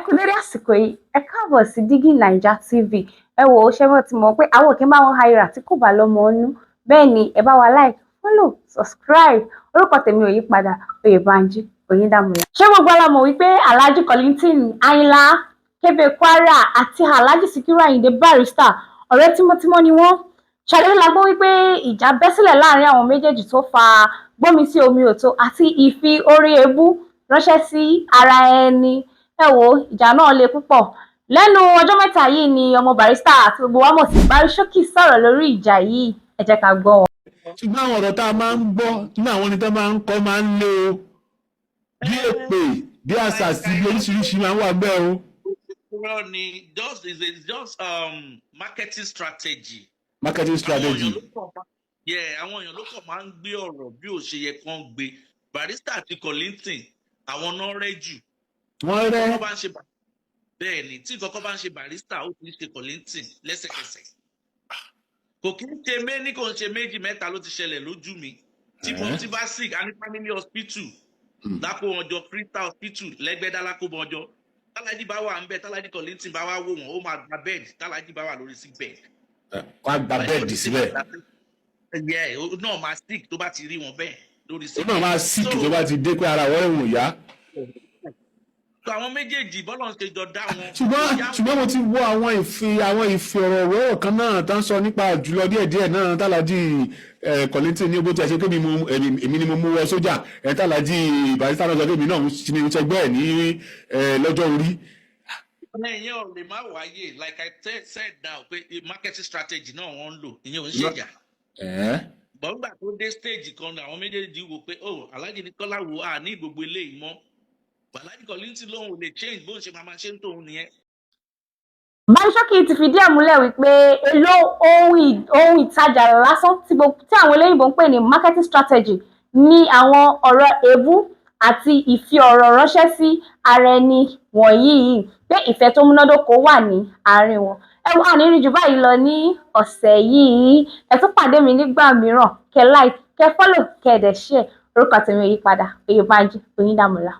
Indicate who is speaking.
Speaker 1: kú dédé àsìkò yìí ẹ káàbọ̀ sí DIGINAIJA TV. Ẹ wò ó ṣe ti mọ̀ pé àwọn òkè bá wọn hayra tí kò bá lọ́mọ ọnú, bẹ́ẹ̀ ni ẹ bá wa like, follow, subscribe. Orúkọ tèmi ò yí padà, Oyèbánjí Oyindamula. Ṣé gbogbo la mọ̀ wípé Alhaji Kollington Ayinde Kébé Kwara àti Alhaji Sikiru Ayinde Barrister ọ̀rẹ́ tímọ́tímọ́ ni wọ́n. Ṣàlàyé la gbọ́ wípé ìjà bẹ́ sílẹ̀ láàrin àwọn méjèèjì tó fa gbọ́mi sí omi òtó àti ìfi orí ebú ránṣẹ́ sí ara ẹni. Ẹ wo ìjà náà le púpọ̀. Lẹ́nu ọjọ́ mẹ́ta yìí ni ọmọ Barrister àti gbogbo wa mọ̀ sí Barrister sọ̀rọ̀ lórí ìjà yìí. Ẹ jẹ́ ká gbọ́ wọn.
Speaker 2: Ṣùgbọ́n àwọn ọ̀rọ̀ tá a máa ń gbọ́ nínú àwọn ẹni tó máa ń kọ́ máa ń lé o bí èpè bí àṣà sí bí oríṣiríṣi máa ń wà bẹ́ẹ̀ o.
Speaker 3: Well, it's just marketing strategy.
Speaker 2: Marketing strategy.
Speaker 3: Àwọn èèyàn ló kàn máa ń gbé ọ̀rọ̀ bí ò ṣe yẹ kán gbé. Barrister àti Kollington àwọn náà rẹ́ jù.
Speaker 2: Wọ́n rẹ́.
Speaker 3: Bẹ́ẹ̀ ni tí kọ́kọ́ bá ń ṣe Barrister ó ti ṣe Kollington lẹ́sẹ̀kẹsẹ̀. Kò kí ń ṣe méní kò ń ṣe méjì mẹ́ta ló ti ṣẹlẹ̀ lójú mi. Tí mo ti bá sick a ní family hospital lápò wọn jọ Crystal hospital lẹ́gbẹ̀dá lápò wọn jọ. Tálájí bá wà ń bẹ Tálájí Kollington bá wá wò wọ́n ó máa gba bẹ́ẹ̀dì Tálájí bá wà lórí sick bed.
Speaker 2: Wọ́n á gba bẹ́ẹ̀dì síbẹ̀.
Speaker 3: Náà máa sick tó bá ti rí wọn bẹ́ẹ̀ lórí sick
Speaker 2: bed. Ó náà máa sick tó bá ti dé pé ara wọ́n ò yá.
Speaker 3: Àwọn méjèèjì bọ́lọ̀ ń ṣe jọ dá wọn.
Speaker 2: Ṣùgbọ́n mo ti wo àwọn ìfọ̀rọ̀wérọ̀ kan náà tó ń sọ nípa jùlọ díẹ̀díẹ̀ náà Tálájí Kollington ní bó ti ṣe pé èmi ni mo mú wọ sójà Tálájí Barrister náà sọ pé èmi náà ní ṣẹgbẹ́ ẹ̀ ní lọ́jọ́ orí.
Speaker 3: Ìyẹn ò lè má wáyé like I said now pé marketing strategy náà wọ́n ń lò ìyẹn ò ń ṣèjà. Bọ́ńgbà tó dé stage kan àwọn méjèèjì wò pé Alhaji ní Kọ́lá wo ní gbogbo eléyìí mọ́. Alhaji Kollington lòun ò lè change bó ń ṣe máa ṣe ń tóun nìyẹn.
Speaker 1: Barrister ti fìdí ẹ̀ múlẹ̀ wípé èlò ohun ìtajà lásán tí àwọn olóyìnbó ń pè ní marketing strategy ní àwọn ọ̀rọ̀ èébú àti ìfi ọ̀rọ̀ ránṣẹ́ sí ara ẹni wọ̀nyí pé ìfẹ́ tó múnádóko wà ní àárín wọn. Ẹ wá ní jù báyìí lọ ní ọ̀sẹ̀ yìí. Ẹ tún pàdé mi nígbà mìíràn. Kẹ́ like, kẹ́ follow, kẹ́ dẹ̀ share. Orúkọ tèmi ò yí padà, Oyèbánjí Oyindamula.